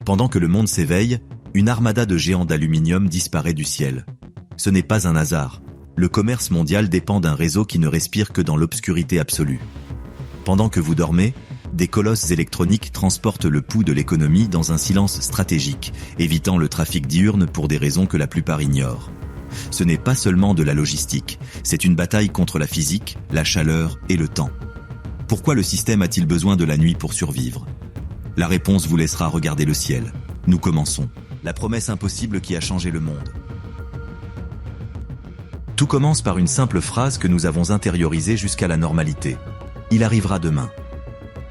Pendant que le monde s'éveille, une armada de géants d'aluminium disparaît du ciel. Ce n'est pas un hasard. Le commerce mondial dépend d'un réseau qui ne respire que dans l'obscurité absolue. Pendant que vous dormez, des colosses électroniques transportent le pouls de l'économie dans un silence stratégique, évitant le trafic diurne pour des raisons que la plupart ignorent. Ce n'est pas seulement de la logistique, c'est une bataille contre la physique, la chaleur et le temps. Pourquoi le système a-t-il besoin de la nuit pour survivre ? La réponse vous laissera regarder le ciel. Nous commençons. La promesse impossible qui a changé le monde. Tout commence par une simple phrase que nous avons intériorisée jusqu'à la normalité. Il arrivera demain.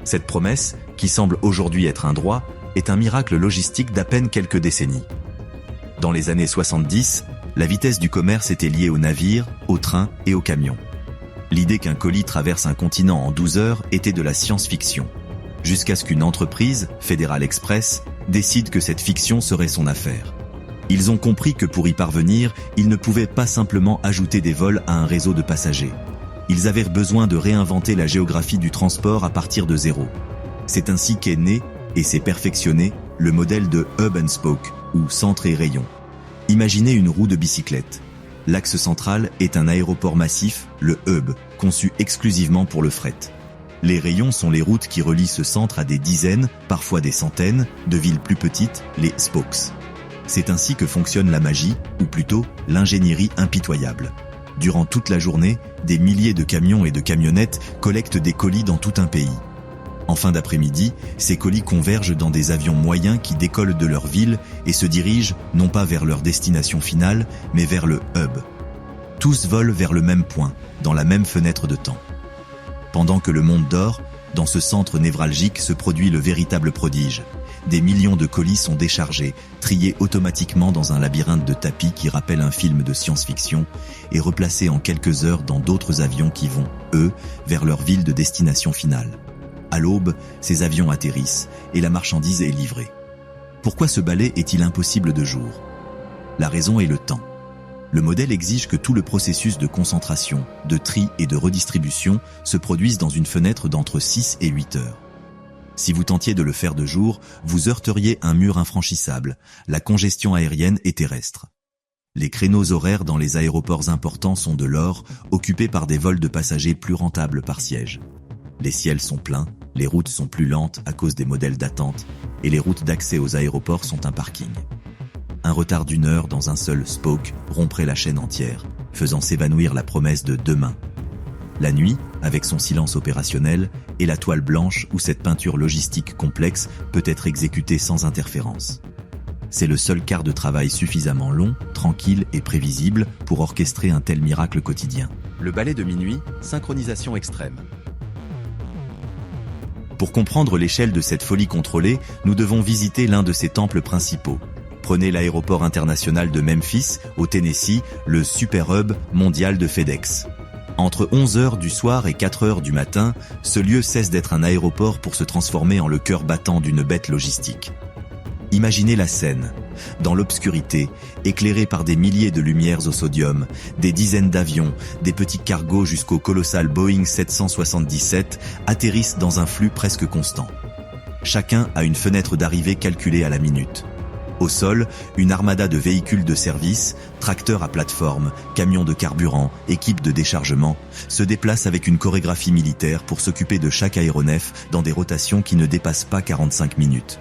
Cette promesse, qui semble aujourd'hui être un droit, est un miracle logistique d'à peine quelques décennies. Dans les années 70, la vitesse du commerce était liée aux navires, aux trains et aux camions. L'idée qu'un colis traverse un continent en 12 heures était de la science-fiction. Jusqu'à ce qu'une entreprise, Federal Express, décide que cette fiction serait son affaire. Ils ont compris que pour y parvenir, ils ne pouvaient pas simplement ajouter des vols à un réseau de passagers. Ils avaient besoin de réinventer la géographie du transport à partir de zéro. C'est ainsi qu'est né, et s'est perfectionné, le modèle de Hub and Spoke, ou centre et rayon. Imaginez une roue de bicyclette. L'axe central est un aéroport massif, le Hub, conçu exclusivement pour le fret. Les rayons sont les routes qui relient ce centre à des dizaines, parfois des centaines, de villes plus petites, les spokes. C'est ainsi que fonctionne la magie, ou plutôt l'ingénierie impitoyable. Durant toute la journée, des milliers de camions et de camionnettes collectent des colis dans tout un pays. En fin d'après-midi, ces colis convergent dans des avions moyens qui décollent de leur ville et se dirigent non pas vers leur destination finale, mais vers le hub. Tous volent vers le même point, dans la même fenêtre de temps. Pendant que le monde dort, dans ce centre névralgique se produit le véritable prodige. Des millions de colis sont déchargés, triés automatiquement dans un labyrinthe de tapis qui rappelle un film de science-fiction et replacés en quelques heures dans d'autres avions qui vont, eux, vers leur ville de destination finale. À l'aube, ces avions atterrissent et la marchandise est livrée. Pourquoi ce balai est-il impossible de jour ? La raison est le temps. Le modèle exige que tout le processus de concentration, de tri et de redistribution se produise dans une fenêtre d'entre 6 et 8 heures. Si vous tentiez de le faire de jour, vous heurteriez un mur infranchissable, la congestion aérienne et terrestre. Les créneaux horaires dans les aéroports importants sont de l'or, occupés par des vols de passagers plus rentables par siège. Les ciels sont pleins, les routes sont plus lentes à cause des modèles d'attente, et les routes d'accès aux aéroports sont un parking. Un retard d'1 heure dans un seul spoke romprait la chaîne entière, faisant s'évanouir la promesse de demain. La nuit, avec son silence opérationnel, est la toile blanche où cette peinture logistique complexe peut être exécutée sans interférence. C'est le seul quart de travail suffisamment long, tranquille et prévisible pour orchestrer un tel miracle quotidien. Le balai de minuit, synchronisation extrême. Pour comprendre l'échelle de cette folie contrôlée, nous devons visiter l'un de ses temples principaux. Prenez l'aéroport international de Memphis, au Tennessee, le super hub mondial de FedEx. Entre 11h du soir et 4h du matin, ce lieu cesse d'être un aéroport pour se transformer en le cœur battant d'une bête logistique. Imaginez la scène. Dans l'obscurité, éclairée par des milliers de lumières au sodium, des dizaines d'avions, des petits cargos jusqu'au colossal Boeing 777 atterrissent dans un flux presque constant. Chacun a une fenêtre d'arrivée calculée à la minute. Au sol, une armada de véhicules de service, tracteurs à plateforme, camions de carburant, équipes de déchargement, se déplacent avec une chorégraphie militaire pour s'occuper de chaque aéronef dans des rotations qui ne dépassent pas 45 minutes.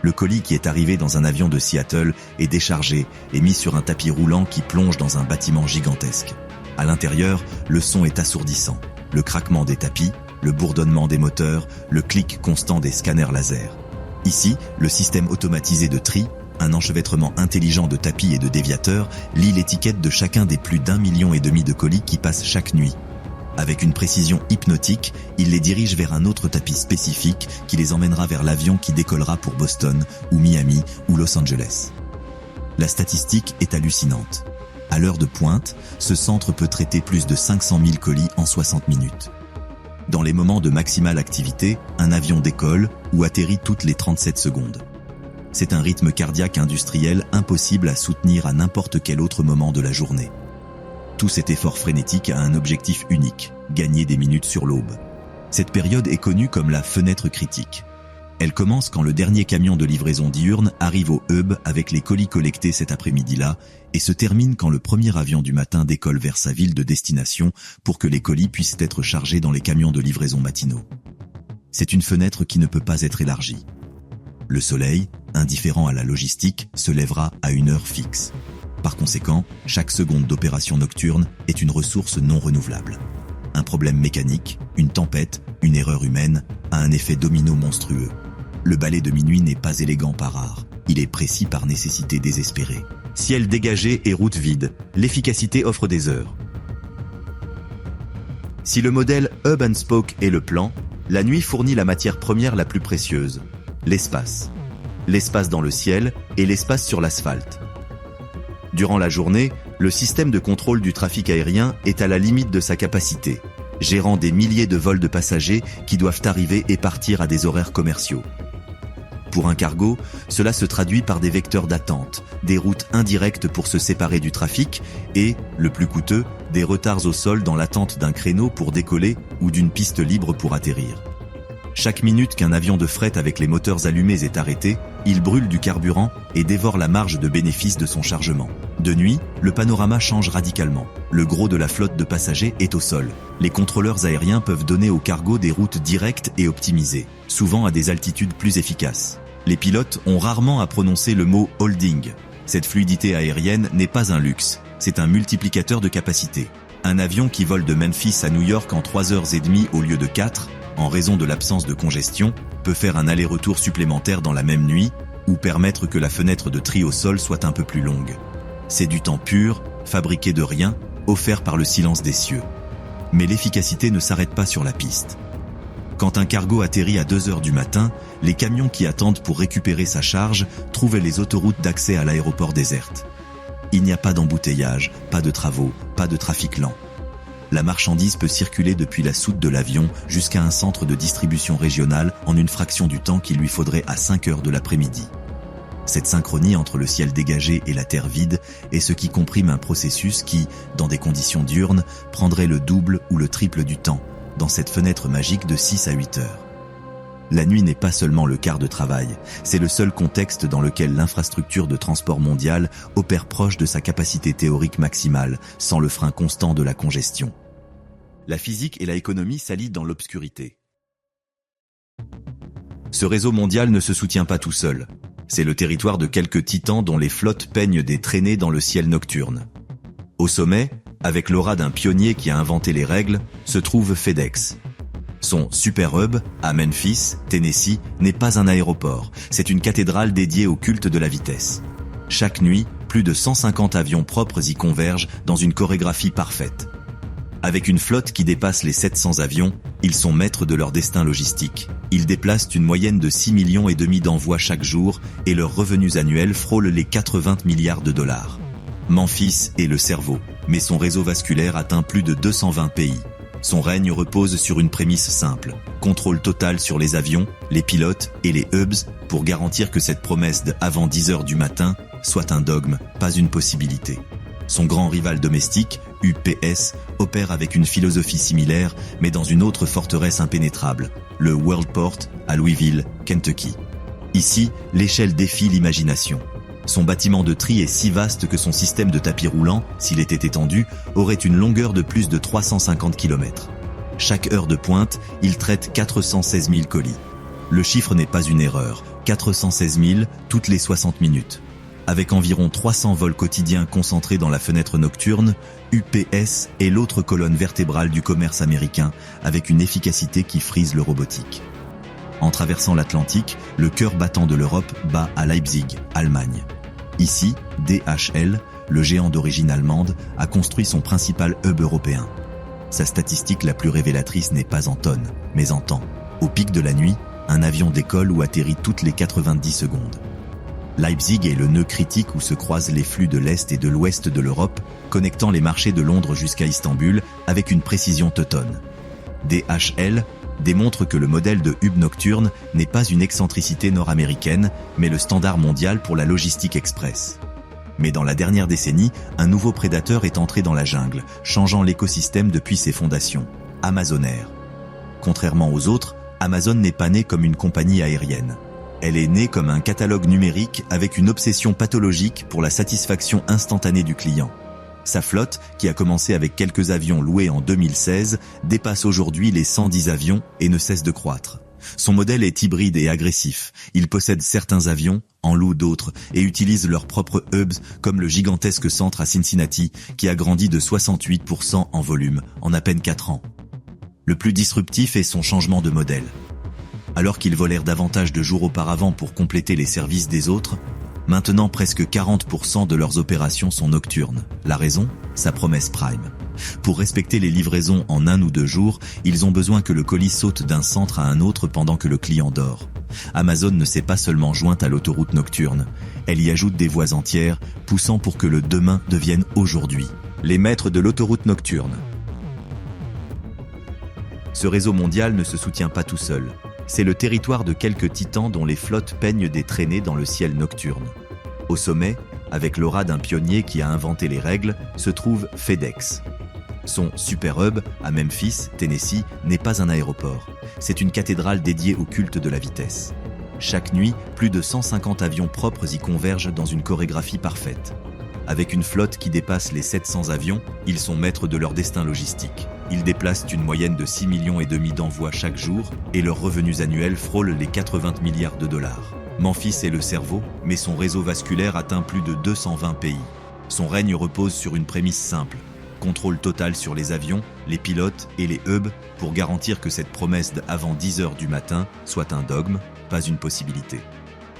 Le colis qui est arrivé dans un avion de Seattle est déchargé et mis sur un tapis roulant qui plonge dans un bâtiment gigantesque. À l'intérieur, le son est assourdissant. Le craquement des tapis, le bourdonnement des moteurs, le clic constant des scanners laser. Ici, le système automatisé de tri, un enchevêtrement intelligent de tapis et de déviateurs, lit l'étiquette de chacun des plus d'1,5 million de colis qui passent chaque nuit. Avec une précision hypnotique, il les dirige vers un autre tapis spécifique qui les emmènera vers l'avion qui décollera pour Boston, ou Miami, ou Los Angeles. La statistique est hallucinante. À l'heure de pointe, ce centre peut traiter plus de 500 000 colis en 60 minutes. Dans les moments de maximale activité, un avion décolle ou atterrit toutes les 37 secondes. C'est un rythme cardiaque industriel impossible à soutenir à n'importe quel autre moment de la journée. Tout cet effort frénétique a un objectif unique, gagner des minutes sur l'aube. Cette période est connue comme la fenêtre critique. Elle commence quand le dernier camion de livraison diurne arrive au hub avec les colis collectés cet après-midi-là et se termine quand le premier avion du matin décolle vers sa ville de destination pour que les colis puissent être chargés dans les camions de livraison matinaux. C'est une fenêtre qui ne peut pas être élargie. Le soleil, indifférent à la logistique, se lèvera à une heure fixe. Par conséquent, chaque seconde d'opération nocturne est une ressource non renouvelable. Un problème mécanique, une tempête, une erreur humaine a un effet domino monstrueux. Le balai de minuit n'est pas élégant par art, il est précis par nécessité désespérée. Ciel dégagé et route vide, l'efficacité offre des heures. Si le modèle Hub and Spoke est le plan, la nuit fournit la matière première la plus précieuse, l'espace. L'espace dans le ciel et l'espace sur l'asphalte. Durant la journée, le système de contrôle du trafic aérien est à la limite de sa capacité, gérant des milliers de vols de passagers qui doivent arriver et partir à des horaires commerciaux. Pour un cargo, cela se traduit par des vecteurs d'attente, des routes indirectes pour se séparer du trafic et, le plus coûteux, des retards au sol dans l'attente d'un créneau pour décoller ou d'une piste libre pour atterrir. Chaque minute qu'un avion de fret avec les moteurs allumés est arrêté, il brûle du carburant et dévore la marge de bénéfice de son chargement. De nuit, le panorama change radicalement. Le gros de la flotte de passagers est au sol. Les contrôleurs aériens peuvent donner au cargo des routes directes et optimisées, souvent à des altitudes plus efficaces. Les pilotes ont rarement à prononcer le mot « holding ». Cette fluidité aérienne n'est pas un luxe, c'est un multiplicateur de capacité. Un avion qui vole de Memphis à New York en 3h30 au lieu de 4, en raison de l'absence de congestion, peut faire un aller-retour supplémentaire dans la même nuit, ou permettre que la fenêtre de tri au sol soit un peu plus longue. C'est du temps pur, fabriqué de rien, offert par le silence des cieux. Mais l'efficacité ne s'arrête pas sur la piste. Quand un cargo atterrit à 2h du matin, les camions qui attendent pour récupérer sa charge trouvent les autoroutes d'accès à l'aéroport désertes. Il n'y a pas d'embouteillage, pas de travaux, pas de trafic lent. La marchandise peut circuler depuis la soute de l'avion jusqu'à un centre de distribution régional en une fraction du temps qu'il lui faudrait à 5h de l'après-midi. Cette synchronie entre le ciel dégagé et la terre vide est ce qui comprime un processus qui, dans des conditions diurnes, prendrait le double ou le triple du temps, dans cette fenêtre magique de 6 à 8 heures. La nuit n'est pas seulement le quart de travail, c'est le seul contexte dans lequel l'infrastructure de transport mondial opère proche de sa capacité théorique maximale, sans le frein constant de la congestion. La physique et l'économie s'allient dans l'obscurité. Ce réseau mondial ne se soutient pas tout seul. C'est le territoire de quelques titans dont les flottes peignent des traînées dans le ciel nocturne. Au sommet, avec l'aura d'un pionnier qui a inventé les règles, se trouve FedEx. Son Super Hub, à Memphis, Tennessee, n'est pas un aéroport, c'est une cathédrale dédiée au culte de la vitesse. Chaque nuit, plus de 150 avions propres y convergent dans une chorégraphie parfaite. Avec une flotte qui dépasse les 700 avions, ils sont maîtres de leur destin logistique. Ils déplacent une moyenne de 6,5 millions d'envois chaque jour et leurs revenus annuels frôlent les 80 milliards de dollars. Memphis est le cerveau, mais son réseau vasculaire atteint plus de 220 pays. Son règne repose sur une prémisse simple, contrôle total sur les avions, les pilotes et les hubs pour garantir que cette promesse de avant 10h du matin soit un dogme, pas une possibilité. Son grand rival domestique, UPS, opère avec une philosophie similaire, mais dans une autre forteresse impénétrable, le Worldport à Louisville, Kentucky. Ici, l'échelle défie l'imagination. Son bâtiment de tri est si vaste que son système de tapis roulant, s'il était étendu, aurait une longueur de plus de 350 km. Chaque heure de pointe, il traite 416 000 colis. Le chiffre n'est pas une erreur, 416 000 toutes les 60 minutes. Avec environ 300 vols quotidiens concentrés dans la fenêtre nocturne, UPS est l'autre colonne vertébrale du commerce américain, avec une efficacité qui frise le robotique. En traversant l'Atlantique, le cœur battant de l'Europe bat à Leipzig, Allemagne. Ici, DHL, le géant d'origine allemande, a construit son principal hub européen. Sa statistique la plus révélatrice n'est pas en tonnes, mais en temps. Au pic de la nuit, un avion décolle ou atterrit toutes les 90 secondes. Leipzig est le nœud critique où se croisent les flux de l'Est et de l'Ouest de l'Europe, connectant les marchés de Londres jusqu'à Istanbul avec une précision teutonne. DHL démontre que le modèle de hub nocturne n'est pas une excentricité nord-américaine, mais le standard mondial pour la logistique express. Mais dans la dernière décennie, un nouveau prédateur est entré dans la jungle, changeant l'écosystème depuis ses fondations, Amazon Air. Contrairement aux autres, Amazon n'est pas née comme une compagnie aérienne. Elle est née comme un catalogue numérique avec une obsession pathologique pour la satisfaction instantanée du client. Sa flotte, qui a commencé avec quelques avions loués en 2016, dépasse aujourd'hui les 110 avions et ne cesse de croître. Son modèle est hybride et agressif. Il possède certains avions, en loue d'autres, et utilise leurs propres hubs comme le gigantesque centre à Cincinnati, qui a grandi de 68% en volume en à peine 4 ans. Le plus disruptif est son changement de modèle. Alors qu'ils volèrent davantage de jours auparavant pour compléter les services des autres, maintenant presque 40% de leurs opérations sont nocturnes. La raison ? Sa promesse Prime. Pour respecter les livraisons en 1 ou 2 jours, ils ont besoin que le colis saute d'un centre à un autre pendant que le client dort. Amazon ne s'est pas seulement jointe à l'autoroute nocturne, elle y ajoute des voies entières, poussant pour que le demain devienne aujourd'hui. Les maîtres de l'autoroute nocturne. Ce réseau mondial ne se soutient pas tout seul. C'est le territoire de quelques titans dont les flottes peignent des traînées dans le ciel nocturne. Au sommet, avec l'aura d'un pionnier qui a inventé les règles, se trouve FedEx. Son Super Hub, à Memphis, Tennessee, n'est pas un aéroport. C'est une cathédrale dédiée au culte de la vitesse. Chaque nuit, plus de 150 avions propres y convergent dans une chorégraphie parfaite. Avec une flotte qui dépasse les 700 avions, ils sont maîtres de leur destin logistique. Ils déplacent une moyenne de 6,5 millions d'envois chaque jour et leurs revenus annuels frôlent les 80 milliards de dollars. Memphis est le cerveau, mais son réseau vasculaire atteint plus de 220 pays. Son règne repose sur une prémisse simple: contrôle total sur les avions, les pilotes et les hubs pour garantir que cette promesse d'avant 10 heures du matin soit un dogme, pas une possibilité.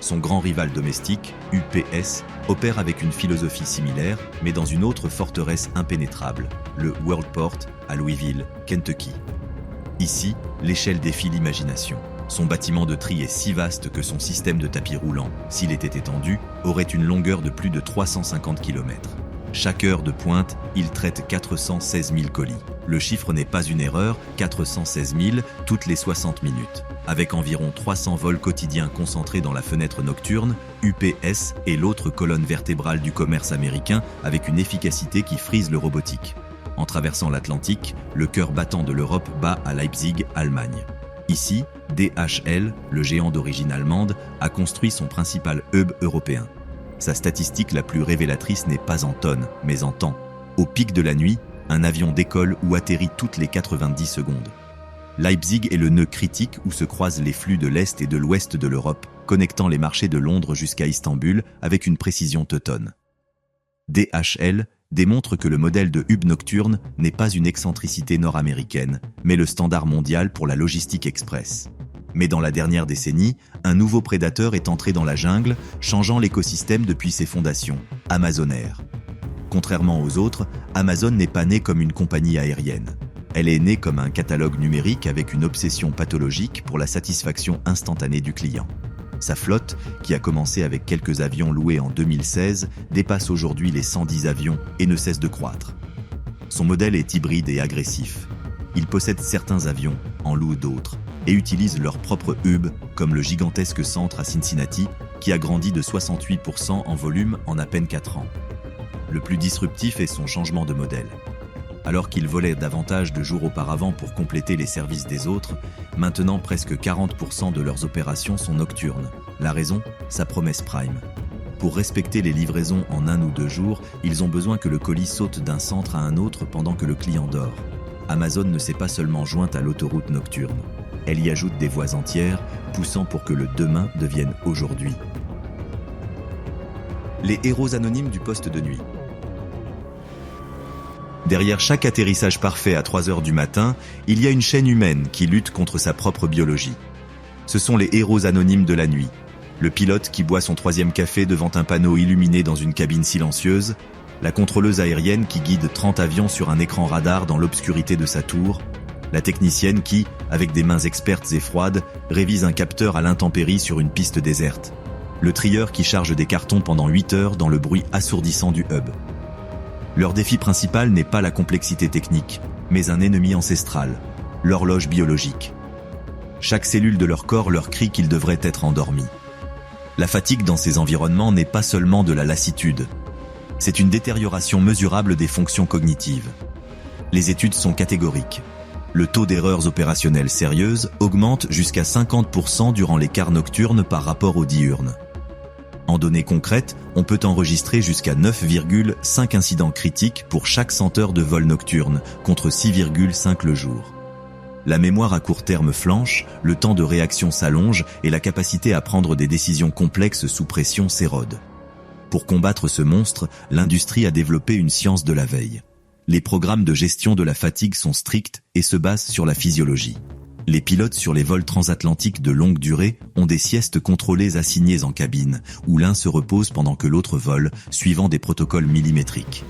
Son grand rival domestique, UPS, opère avec une philosophie similaire, mais dans une autre forteresse impénétrable, le Worldport, à Louisville, Kentucky. Ici, l'échelle défie l'imagination. Son bâtiment de tri est si vaste que son système de tapis roulant, s'il était étendu, aurait une longueur de plus de 350 km. Chaque heure de pointe, il traite 416 000 colis. Le chiffre n'est pas une erreur, 416 000 toutes les 60 minutes. Avec environ 300 vols quotidiens concentrés dans la fenêtre nocturne, UPS est l'autre colonne vertébrale du commerce américain avec une efficacité qui frise le robotique. En traversant l'Atlantique, le cœur battant de l'Europe bat à Leipzig, Allemagne. Ici, DHL, le géant d'origine allemande, a construit son principal hub européen. Sa statistique la plus révélatrice n'est pas en tonnes, mais en temps. Au pic de la nuit, un avion décolle ou atterrit toutes les 90 secondes. Leipzig est le nœud critique où se croisent les flux de l'Est et de l'Ouest de l'Europe, connectant les marchés de Londres jusqu'à Istanbul avec une précision teutonne. DHL démontre que le modèle de hub nocturne n'est pas une excentricité nord-américaine, mais le standard mondial pour la logistique express. Mais dans la dernière décennie, un nouveau prédateur est entré dans la jungle, changeant l'écosystème depuis ses fondations, Amazon Air. Contrairement aux autres, Amazon n'est pas née comme une compagnie aérienne. Elle est née comme un catalogue numérique avec une obsession pathologique pour la satisfaction instantanée du client. Sa flotte, qui a commencé avec quelques avions loués en 2016, dépasse aujourd'hui les 110 avions et ne cesse de croître. Son modèle est hybride et agressif. Il possède certains avions, en loue d'autres, et utilise leur propre hub, comme le gigantesque centre à Cincinnati, qui a grandi de 68% en volume en à peine 4 ans. Le plus disruptif est son changement de modèle. Alors qu'ils volaient davantage de jours auparavant pour compléter les services des autres, maintenant presque 40% de leurs opérations sont nocturnes. La raison ? Sa promesse Prime. Pour respecter les livraisons en 1 ou 2 jours, ils ont besoin que le colis saute d'un centre à un autre pendant que le client dort. Amazon ne s'est pas seulement jointe à l'autoroute nocturne. Elle y ajoute des voies entières, poussant pour que le demain devienne aujourd'hui. Les héros anonymes du poste de nuit. Derrière chaque atterrissage parfait à 3 heures du matin, il y a une chaîne humaine qui lutte contre sa propre biologie. Ce sont les héros anonymes de la nuit. Le pilote qui boit son 3e café devant un panneau illuminé dans une cabine silencieuse, la contrôleuse aérienne qui guide 30 avions sur un écran radar dans l'obscurité de sa tour, la technicienne qui, avec des mains expertes et froides, révise un capteur à l'intempérie sur une piste déserte, le trieur qui charge des cartons pendant 8 heures dans le bruit assourdissant du hub. Leur défi principal n'est pas la complexité technique, mais un ennemi ancestral, l'horloge biologique. Chaque cellule de leur corps leur crie qu'ils devraient être endormis. La fatigue dans ces environnements n'est pas seulement de la lassitude. C'est une détérioration mesurable des fonctions cognitives. Les études sont catégoriques. Le taux d'erreurs opérationnelles sérieuses augmente jusqu'à 50% durant les quarts nocturnes par rapport aux diurnes. En données concrètes, on peut enregistrer jusqu'à 9,5 incidents critiques pour chaque 100 heures de vol nocturne, contre 6,5 le jour. La mémoire à court terme flanche, le temps de réaction s'allonge et la capacité à prendre des décisions complexes sous pression s'érode. Pour combattre ce monstre, l'industrie a développé une science de la veille. Les programmes de gestion de la fatigue sont stricts et se basent sur la physiologie. Les pilotes sur les vols transatlantiques de longue durée ont des siestes contrôlées assignées en cabine, où l'un se repose pendant que l'autre vole, suivant des protocoles millimétriques.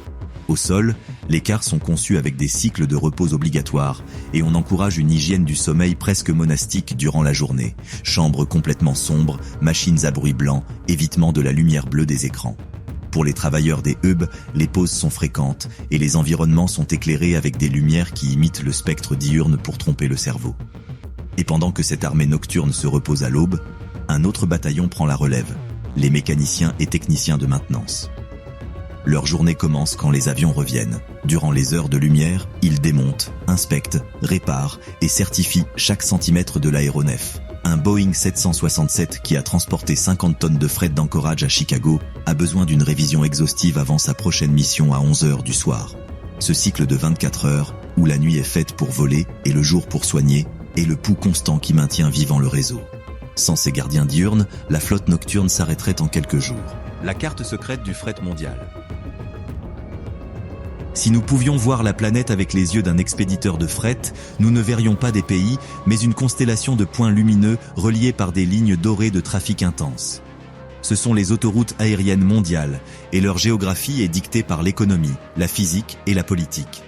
Au sol, les cars sont conçus avec des cycles de repos obligatoires, et on encourage une hygiène du sommeil presque monastique durant la journée. Chambres complètement sombres, machines à bruit blanc, évitement de la lumière bleue des écrans. Pour les travailleurs des hubs, les pauses sont fréquentes et les environnements sont éclairés avec des lumières qui imitent le spectre diurne pour tromper le cerveau. Et pendant que cette armée nocturne se repose à l'aube, un autre bataillon prend la relève, les mécaniciens et techniciens de maintenance. Leur journée commence quand les avions reviennent. Durant les heures de lumière, ils démontent, inspectent, réparent et certifient chaque centimètre de l'aéronef. Un Boeing 767 qui a transporté 50 tonnes de fret d'Anchorage à Chicago a besoin d'une révision exhaustive avant sa prochaine mission à 11 heures du soir. Ce cycle de 24 heures, où la nuit est faite pour voler et le jour pour soigner, est le pouls constant qui maintient vivant le réseau. Sans ces gardiens diurnes, la flotte nocturne s'arrêterait en quelques jours. La carte secrète du fret mondial. Si nous pouvions voir la planète avec les yeux d'un expéditeur de fret, nous ne verrions pas des pays, mais une constellation de points lumineux reliés par des lignes dorées de trafic intense. Ce sont les autoroutes aériennes mondiales, et leur géographie est dictée par l'économie, la physique et la politique.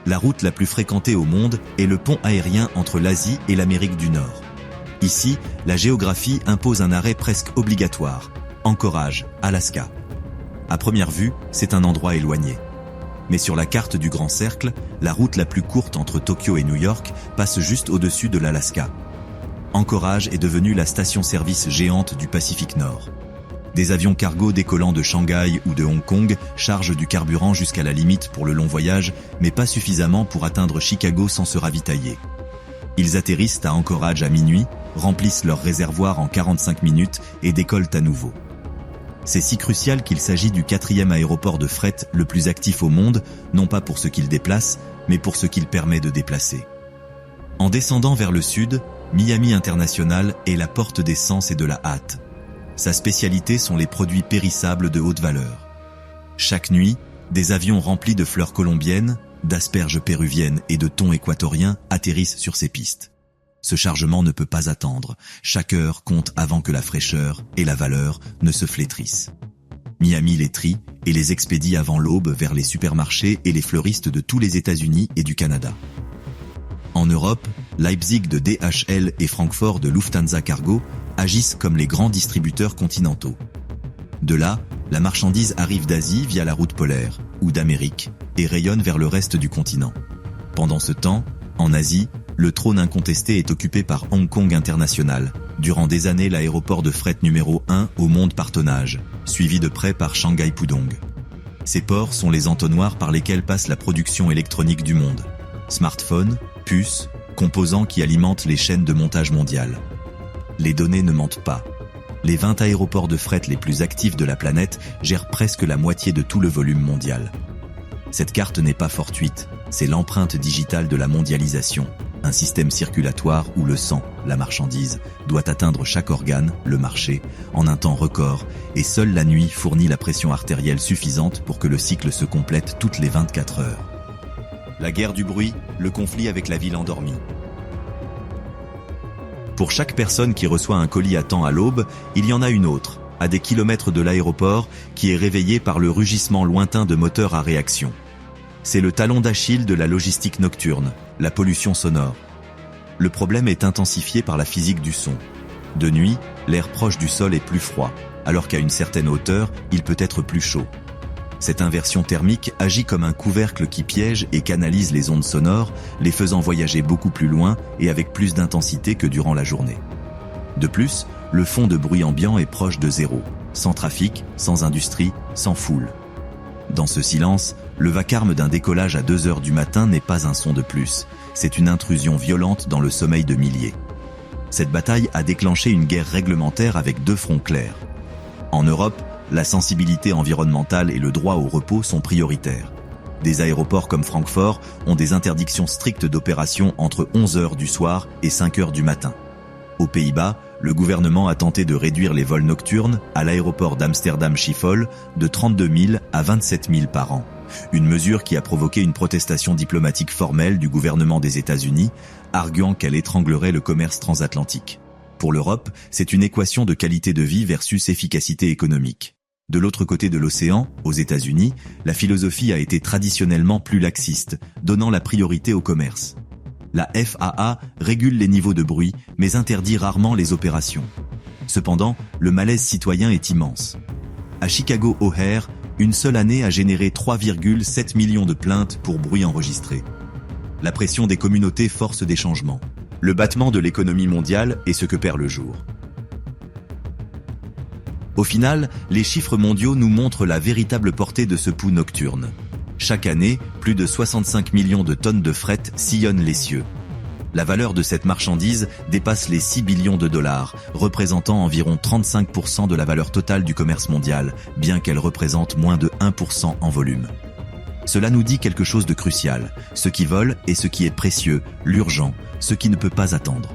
La route la plus fréquentée au monde est le pont aérien entre l'Asie et l'Amérique du Nord. Ici, la géographie impose un arrêt presque obligatoire. Anchorage, Alaska. À première vue, c'est un endroit éloigné. Mais sur la carte du Grand Cercle, la route la plus courte entre Tokyo et New York passe juste au-dessus de l'Alaska. Anchorage est devenue la station-service géante du Pacifique Nord. Des avions cargo décollant de Shanghai ou de Hong Kong chargent du carburant jusqu'à la limite pour le long voyage, mais pas suffisamment pour atteindre Chicago sans se ravitailler. Ils atterrissent à Anchorage à minuit, remplissent leur réservoir en 45 minutes et décollent à nouveau. C'est si crucial qu'il s'agit du 4e aéroport de fret le plus actif au monde, non pas pour ce qu'il déplace, mais pour ce qu'il permet de déplacer. En descendant vers le sud, Miami International est la porte des sens et de la hâte. Sa spécialité sont les produits périssables de haute valeur. Chaque nuit, des avions remplis de fleurs colombiennes, d'asperges péruviennes et de thon équatorien atterrissent sur ces pistes. Ce chargement ne peut pas attendre. Chaque heure compte avant que la fraîcheur et la valeur ne se flétrissent. Miami les trie et les expédie avant l'aube vers les supermarchés et les fleuristes de tous les États-Unis et du Canada. En Europe, Leipzig de DHL et Francfort de Lufthansa Cargo agissent comme les grands distributeurs continentaux. De là, la marchandise arrive d'Asie via la route polaire, ou d'Amérique, et rayonne vers le reste du continent. Pendant ce temps, en Asie, le trône incontesté est occupé par Hong Kong International, durant des années l'aéroport de fret numéro 1 au monde par tonnage, suivi de près par Shanghai Pudong. Ces ports sont les entonnoirs par lesquels passe la production électronique du monde. Smartphones, puces, composants qui alimentent les chaînes de montage mondiales. Les données ne mentent pas. Les 20 aéroports de fret les plus actifs de la planète gèrent presque la moitié de tout le volume mondial. Cette carte n'est pas fortuite, c'est l'empreinte digitale de la mondialisation, un système circulatoire où le sang, la marchandise, doit atteindre chaque organe, le marché, en un temps record, et seule la nuit fournit la pression artérielle suffisante pour que le cycle se complète toutes les 24 heures. La guerre du bruit, le conflit avec la ville endormie. Pour chaque personne qui reçoit un colis à temps à l'aube, il y en a une autre, à des kilomètres de l'aéroport, qui est réveillée par le rugissement lointain de moteurs à réaction. C'est le talon d'Achille de la logistique nocturne, la pollution sonore. Le problème est intensifié par la physique du son. De nuit, l'air proche du sol est plus froid, alors qu'à une certaine hauteur, il peut être plus chaud. Cette inversion thermique agit comme un couvercle qui piège et canalise les ondes sonores, les faisant voyager beaucoup plus loin et avec plus d'intensité que durant la journée. De plus, le fond de bruit ambiant est proche de zéro, sans trafic, sans industrie, sans foule. Dans ce silence, le vacarme d'un décollage à 2 heures du matin n'est pas un son de plus, c'est une intrusion violente dans le sommeil de milliers. Cette bataille a déclenché une guerre réglementaire avec deux fronts clairs. En Europe, la sensibilité environnementale et le droit au repos sont prioritaires. Des aéroports comme Francfort ont des interdictions strictes d'opération entre 11h du soir et 5h du matin. Aux Pays-Bas, le gouvernement a tenté de réduire les vols nocturnes à l'aéroport d'Amsterdam-Schiphol de 32 000 à 27 000 par an. Une mesure qui a provoqué une protestation diplomatique formelle du gouvernement des États-Unis, arguant qu'elle étranglerait le commerce transatlantique. Pour l'Europe, c'est une équation de qualité de vie versus efficacité économique. De l'autre côté de l'océan, aux États-Unis, la philosophie a été traditionnellement plus laxiste, donnant la priorité au commerce. La FAA régule les niveaux de bruit, mais interdit rarement les opérations. Cependant, le malaise citoyen est immense. À Chicago O'Hare, une seule année a généré 3,7 millions de plaintes pour bruit enregistré. La pression des communautés force des changements. Le battement de l'économie mondiale est ce que perd le jour. Au final, les chiffres mondiaux nous montrent la véritable portée de ce pouls nocturne. Chaque année, plus de 65 millions de tonnes de fret sillonnent les cieux. La valeur de cette marchandise dépasse les 6 billions de dollars, représentant environ 35% de la valeur totale du commerce mondial, bien qu'elle représente moins de 1% en volume. Cela nous dit quelque chose de crucial, ce qui vole et ce qui est précieux, l'urgent, ce qui ne peut pas attendre.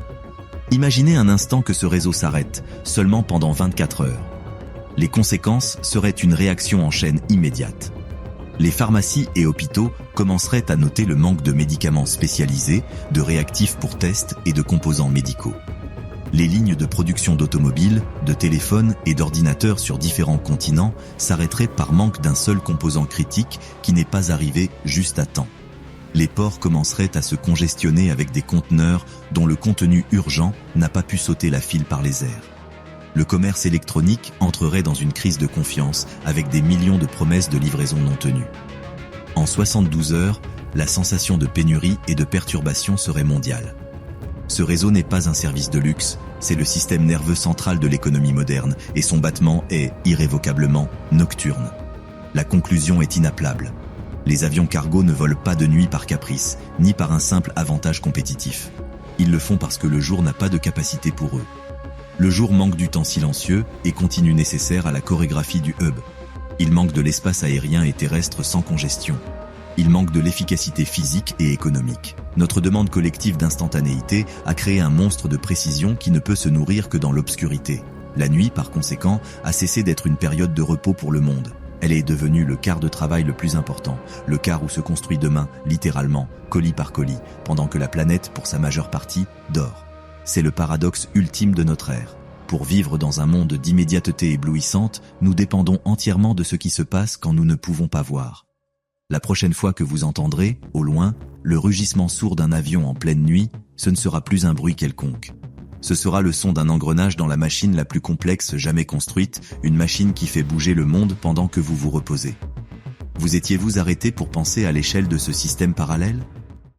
Imaginez un instant que ce réseau s'arrête, seulement pendant 24 heures. Les conséquences seraient une réaction en chaîne immédiate. Les pharmacies et hôpitaux commenceraient à noter le manque de médicaments spécialisés, de réactifs pour tests et de composants médicaux. Les lignes de production d'automobiles, de téléphones et d'ordinateurs sur différents continents s'arrêteraient par manque d'un seul composant critique qui n'est pas arrivé juste à temps. Les ports commenceraient à se congestionner avec des conteneurs dont le contenu urgent n'a pas pu sauter la file par les airs. Le commerce électronique entrerait dans une crise de confiance avec des millions de promesses de livraison non tenues. En 72 heures, la sensation de pénurie et de perturbation serait mondiale. Ce réseau n'est pas un service de luxe, c'est le système nerveux central de l'économie moderne et son battement est, irrévocablement, nocturne. La conclusion est inappelable. Les avions cargo ne volent pas de nuit par caprice, ni par un simple avantage compétitif. Ils le font parce que le jour n'a pas de capacité pour eux. Le jour manque du temps silencieux et continu nécessaire à la chorégraphie du hub. Il manque de l'espace aérien et terrestre sans congestion. Il manque de l'efficacité physique et économique. Notre demande collective d'instantanéité a créé un monstre de précision qui ne peut se nourrir que dans l'obscurité. La nuit, par conséquent, a cessé d'être une période de repos pour le monde. Elle est devenue le quart de travail le plus important, le quart où se construit demain, littéralement, colis par colis, pendant que la planète, pour sa majeure partie, dort. C'est le paradoxe ultime de notre ère. Pour vivre dans un monde d'immédiateté éblouissante, nous dépendons entièrement de ce qui se passe quand nous ne pouvons pas voir. La prochaine fois que vous entendrez, au loin, le rugissement sourd d'un avion en pleine nuit, ce ne sera plus un bruit quelconque. Ce sera le son d'un engrenage dans la machine la plus complexe jamais construite, une machine qui fait bouger le monde pendant que vous vous reposez. Vous étiez-vous arrêté pour penser à l'échelle de ce système parallèle ?